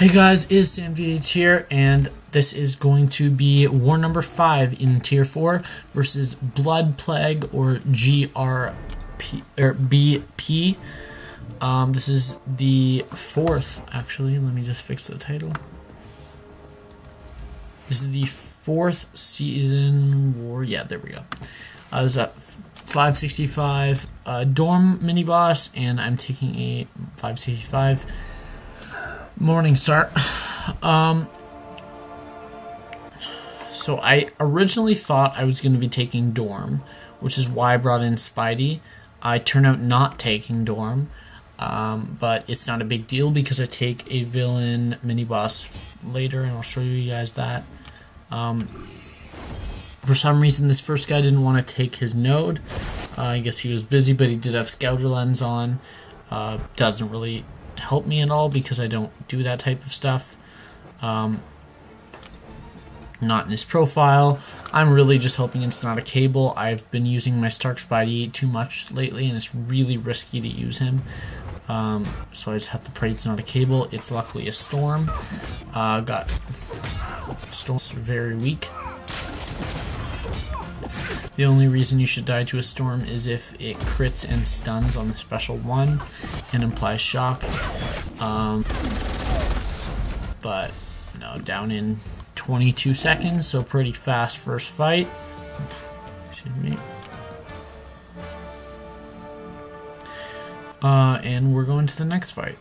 Hey guys, it's Sam VH here, and this is going to be war number 5 in Tier 4 versus Blood Plague or GRP or BP. This is the 4th, actually. Let me just fix the title. This is the 4th season war. Yeah, there we go. This is a 565 Dorm mini boss, and I'm taking a 565 morning start. So I originally thought I was going to be taking Dorm, which is why I brought in Spidey. I turn out not taking Dorm, but it's not a big deal because I take a villain mini boss later, and I'll show you guys that. For some reason, this first guy didn't want to take his node. I guess he was busy, but he did have Scouter Lens on. Doesn't really help me at all because I don't do that type of stuff. Not in his profile. I'm really just hoping it's not a cable. I've been using my Stark Spidey too much lately, and it's really risky to use him. So I just have to pray it's not a cable. It's luckily a Storm. Got Storm's very weak. The only reason you should die to a Storm is if it crits and stuns on the special one and implies shock. But no, down in 22 seconds, so pretty fast first fight. Excuse me. And we're going to the next fight.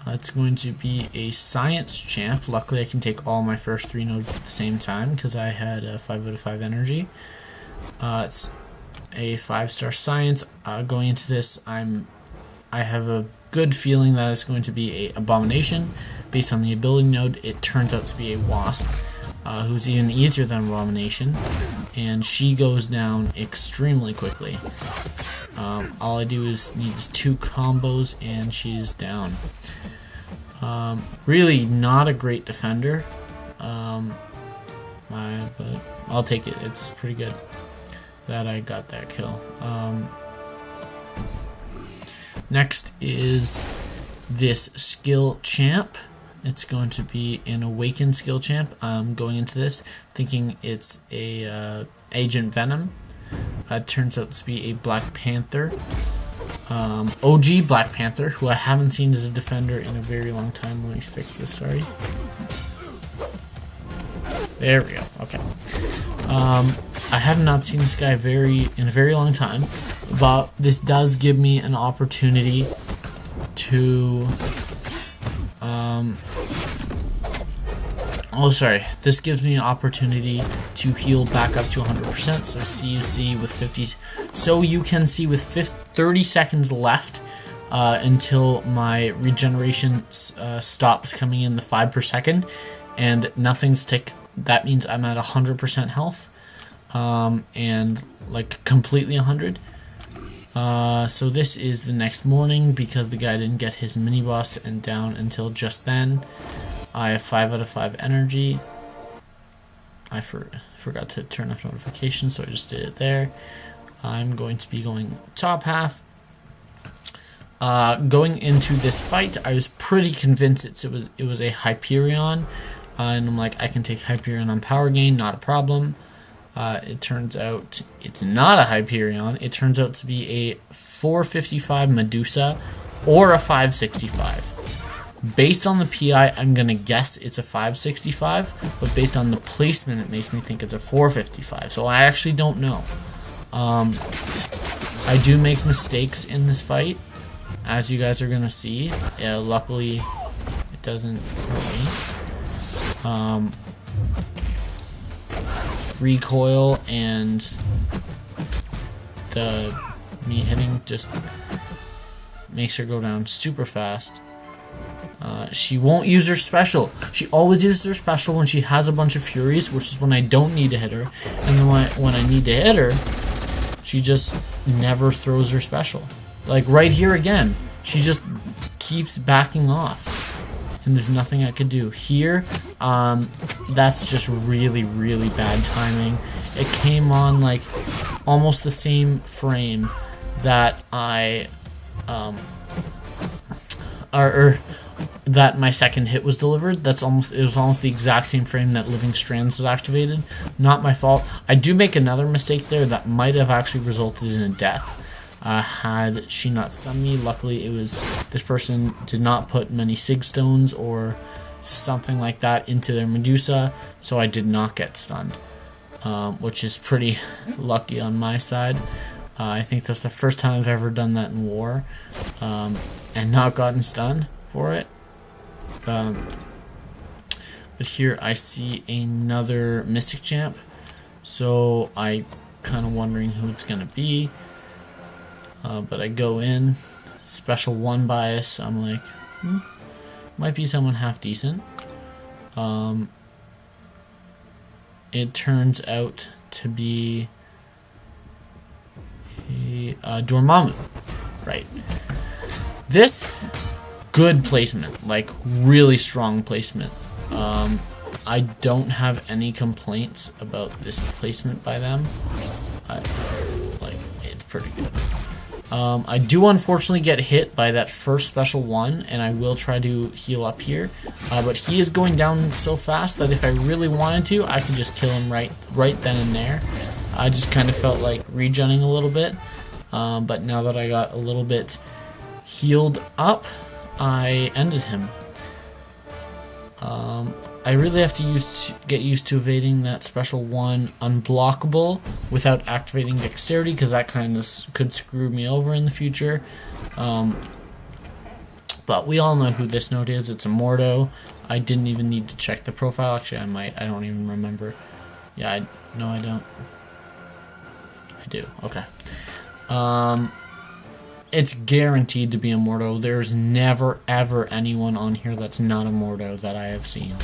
It's going to be a science champ. Luckily, I can take all my first 3 nodes at the same time because I had a 5 out of 5 energy. It's a 5-star science. Going into this, I have a good feeling that it's going to be a Abomination. Based on the ability node, it turns out to be a Wasp, who's even easier than Abomination, and she goes down extremely quickly. All I do is need 2 combos and she's down. Really not a great defender, but I'll take it. It's pretty good that I got that kill. Next is this skill champ. It's going to be an Awakened skill champ. I'm going into this thinking it's a Agent Venom. Turns out to be a Black Panther. OG Black Panther, who I haven't seen as a defender in a very long time. Let me fix this, sorry. There we go, okay. I have not seen this guy in a very long time, but this does give me an opportunity to this gives me an opportunity to heal back up to 100%. So you can see with 30 seconds left until my regeneration stops coming in the 5 per second, and nothing's ticked. That means I'm at 100% health, and like completely 100. So this is the next morning because the guy didn't get his mini boss and down until just then. I have 5 out of 5 energy. I forgot to turn off notifications, so I just did it there. I'm going to be going top half. Going into this fight, I was pretty convinced it was a Hyperion, and I'm like, I can take Hyperion on power gain, not a problem. It turns out it's not a Hyperion. It turns out to be a 455 Medusa or a 565. Based on the PI, I'm going to guess it's a 565, but based on the placement, it makes me think it's a 455, so I actually don't know. I do make mistakes in this fight, as you guys are going to see. Luckily, it doesn't hurt me. Recoil and me hitting just makes her go down super fast. She won't use her special. She always uses her special when she has a bunch of Furies, which is when I don't need to hit her. And then when I need to hit her, she just never throws her special. Like right here again, she just keeps backing off. And there's nothing I could do. Here, that's just really, really bad timing. It came on like almost the same frame that I or that my second hit was delivered. It was almost the exact same frame that Living Strands was activated. Not my fault. I do make another mistake there that might have actually resulted in a death. Had she not stunned me. Luckily, this person did not put many Sig Stones or something like that into their Medusa, so I did not get stunned, which is pretty lucky on my side. I think that's the first time I've ever done that in war, and not gotten stunned for it. But here I see another Mystic Champ, so I kind of wondering who it's gonna be. But I go in, special 1 bias. I'm like, might be someone half decent. It turns out to be a Dormammu, right? This good placement, like really strong placement. I don't have any complaints about this placement by them. It's pretty good. I do unfortunately get hit by that first special 1, and I will try to heal up here. But he is going down so fast that if I really wanted to, I could just kill him right then and there. I just kind of felt like regenning a little bit. But now that I got a little bit healed up, I ended him. I really have to get used to evading that special 1 unblockable without activating dexterity, because that kind of could screw me over in the future. But we all know who this node is. It's a Mordo. I didn't even need to check the profile. Actually, I might. I don't even remember. Yeah, no, I don't. I do. Okay. It's guaranteed to be a Mordo. There's never, ever anyone on here that's not a Mordo that I have seen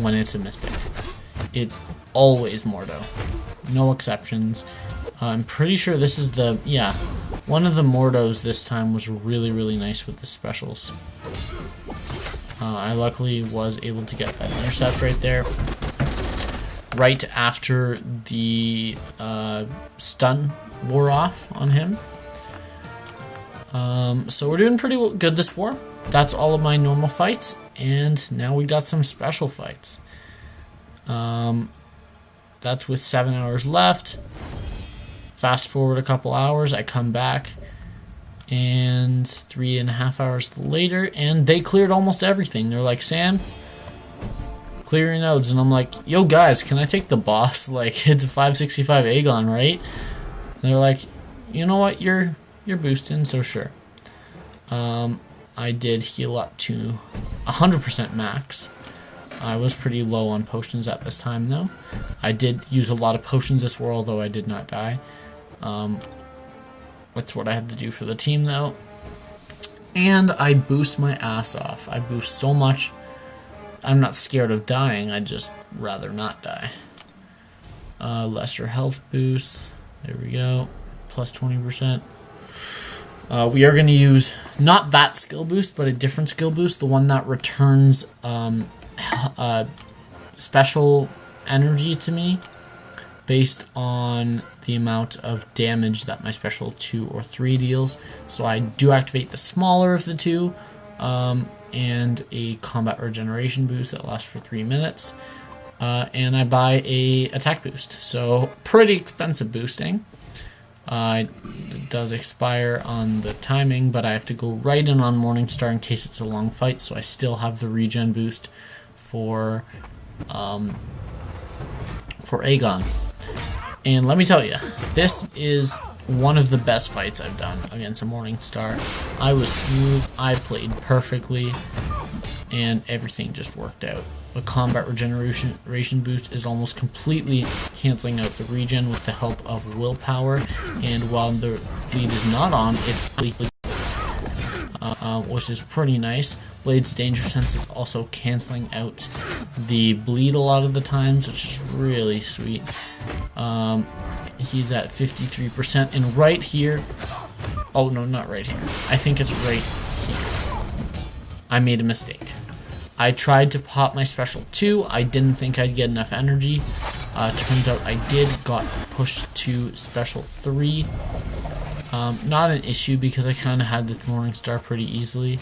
when it's a Mystic. It's always Mordo. No exceptions. I'm pretty sure this is one of the Mordos this time was really, really nice with the specials. I luckily was able to get that intercept right there. Right after the stun wore off on him. So we're doing pretty good this war. That's all of my normal fights, and now we got some special fights. That's with 7 hours left. Fast forward a couple hours, I come back, and 3.5 hours later, and they cleared almost everything. They're like, Sam, clear your nodes, and I'm like, yo guys, can I take the boss? Like, it's a 565 Aegon, right? And they're like, you know what, you're boosting, so sure. I did heal up to 100% max. I was pretty low on potions at this time, though. I did use a lot of potions this war, although I did not die. That's what I had to do for the team, though. And I boost my ass off. I boost so much. I'm not scared of dying. I'd just rather not die. Lesser health boost. There we go. Plus 20%. We are going to use not that skill boost, but a different skill boost, the one that returns special energy to me based on the amount of damage that my special 2 or 3 deals. So I do activate the smaller of the two, and a combat regeneration boost that lasts for 3 minutes, and I buy a attack boost. So pretty expensive boosting. It does expire on the timing, but I have to go right in on Morningstar in case it's a long fight, so I still have the regen boost for Aegon. And let me tell you, this is one of the best fights I've done against a Morningstar. I was smooth, I played perfectly, and everything just worked out. The combat regeneration boost is almost completely canceling out the regen with the help of willpower, and while the bleed is not on, it's which is pretty nice. Blade's Danger Sense is also canceling out the bleed a lot of the times, which is really sweet. He's at 53%, and right here, oh no, not right here, I think it's right here, I made a mistake. I tried to pop my special 2. I didn't think I'd get enough energy. Turns out I did. Got pushed to special 3. Not an issue because I kind of had this Morningstar pretty easily.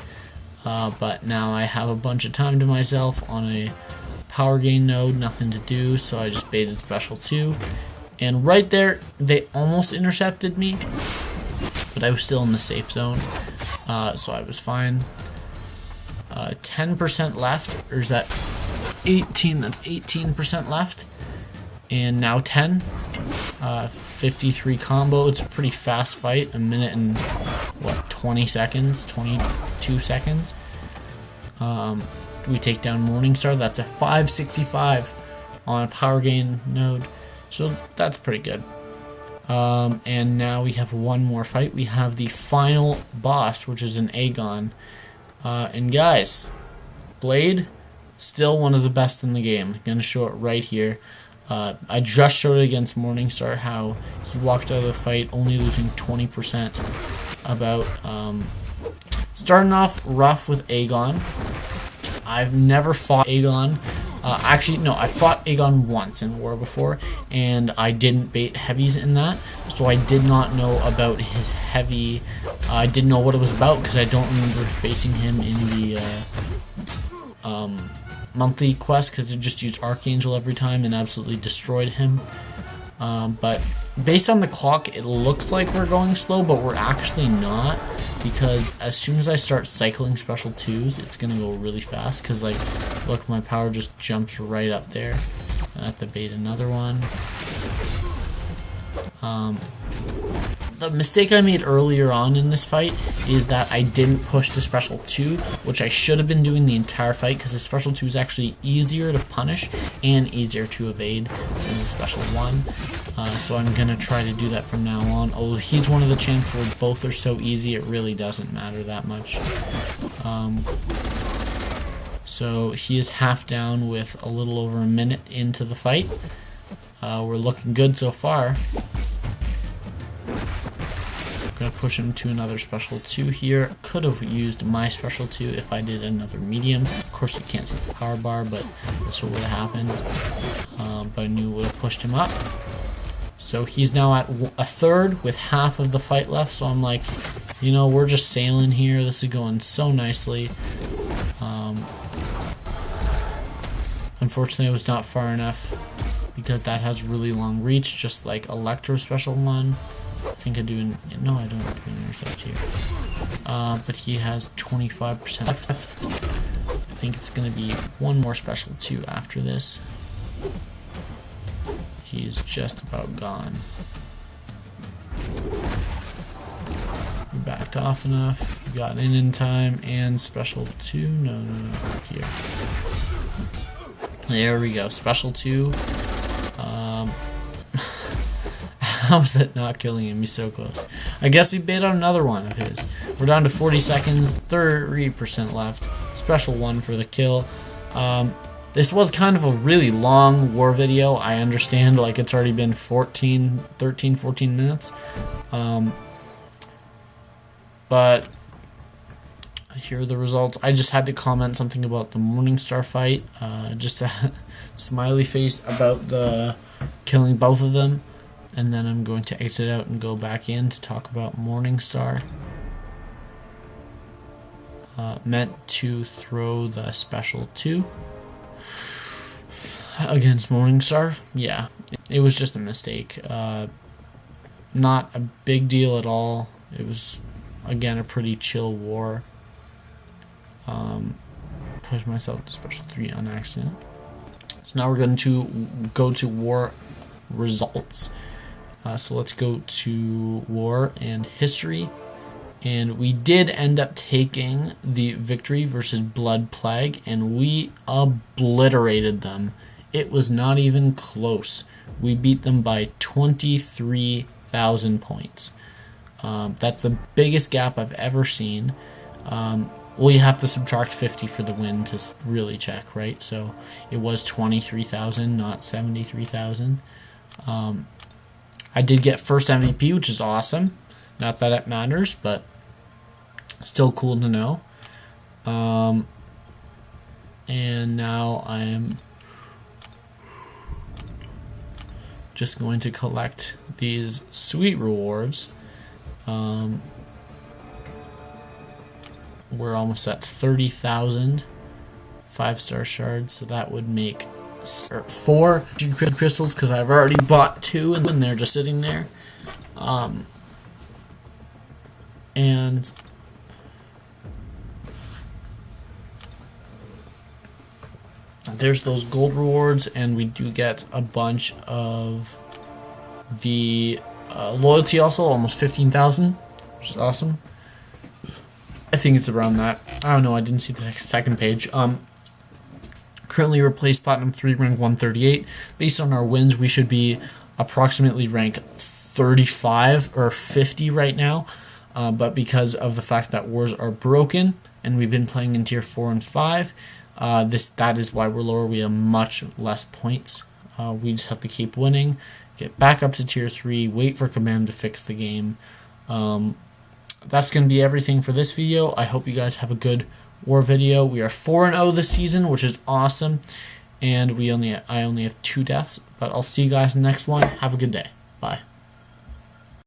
But now I have a bunch of time to myself on a power gain node, nothing to do, so I just baited special 2. And right there, they almost intercepted me, but I was still in the safe zone, so I was fine. 10% left, or is that 18? That's 18% left. And now 10. 53 combo. It's a pretty fast fight. A minute and, what, 20 seconds? 22 seconds. We take down Morningstar. That's a 565 on a power gain node. So that's pretty good. And now we have one more fight. We have the final boss, which is an Aegon. And guys, Blade, still one of the best in the game. I'm going to show it right here. I just showed it against Morningstar how he walked out of the fight only losing 20%. About starting off rough with Aegon. I've never fought Aegon. Actually, no, I fought Aegon once in war before, and I didn't bait heavies in that, so I did not know about his heavy. I didn't know what it was about because I don't remember facing him in the monthly quest because it just used Archangel every time and absolutely destroyed him. But based on the clock, it looks like we're going slow, but we're actually not, because as soon as I start cycling special 2s, it's gonna go really fast. Because, like, look, my power just jumps right up there. I have to bait another one. The mistake I made earlier on in this fight is that I didn't push the special 2, which I should have been doing the entire fight, because the special 2 is actually easier to punish and easier to evade than the special 1. So I'm going to try to do that from now on. Although he's one of the champs where both are so easy, it really doesn't matter that much. So he is half down with a little over a minute into the fight. We're looking good so far. Gonna push him to another special 2 here. Could have used my special 2 if I did another medium. Of course, you can't see the power bar, but that's what would have happened. But I knew it would have pushed him up. So he's now at a third with half of the fight left. So I'm like, you know, we're just sailing here. This is going so nicely. Unfortunately, I was not far enough because that has really long reach, just like Electro Special 1. I think I do no, I don't do an intercept here. But he has 25% left. I think it's going to be one more special 2 after this. He's just about gone. We backed off enough. We got in time, and special 2. No, here. There we go. Special 2. How is that not killing him? He's so close. I guess we bait on another one of his. We're down to 40 seconds, 30% left. Special 1 for the kill. This was kind of a really long war video. I understand, like, it's already been 13, 14 minutes. But here are the results. I just had to comment something about the Morningstar fight. Just a smiley face about the killing both of them. And then I'm going to exit out and go back in to talk about Morningstar. Meant to throw the special 2 against Morningstar. Yeah, it was just a mistake. Not a big deal at all. It was, again, a pretty chill war. Pushed myself to special 3 on accident. So now we're going to go to war results. So let's go to war and history. And we did end up taking the victory versus Blood Plague, and we obliterated them. It was not even close. We beat them by 23,000 points. That's the biggest gap I've ever seen. Well, you have to subtract 50 for the win to really check, right? So it was 23,000, not 73,000. I did get first MVP, which is awesome. Not that it matters, but still cool to know. And now I am just going to collect these sweet rewards. We're almost at 30,000 5-star shards, so that would make 4 crystals because I've already bought 2 and they're just sitting there. And there's those gold rewards, and we do get a bunch of the loyalty also, almost 15,000, which is awesome. I think it's around that. I don't know, I didn't see the second page. Currently replaced Platinum 3, rank 138. Based on our wins, we should be approximately rank 35 or 50 right now. But because of the fact that wars are broken and we've been playing in tier 4 and 5, that is why we're lower. We have much less points. We just have to keep winning, get back up to tier 3, wait for Command to fix the game. That's going to be everything for this video. I hope you guys have a good war video. We are 4-0 this season, which is awesome, and I only have 2 deaths. But I'll see you guys in the next one. Have a good day. Bye.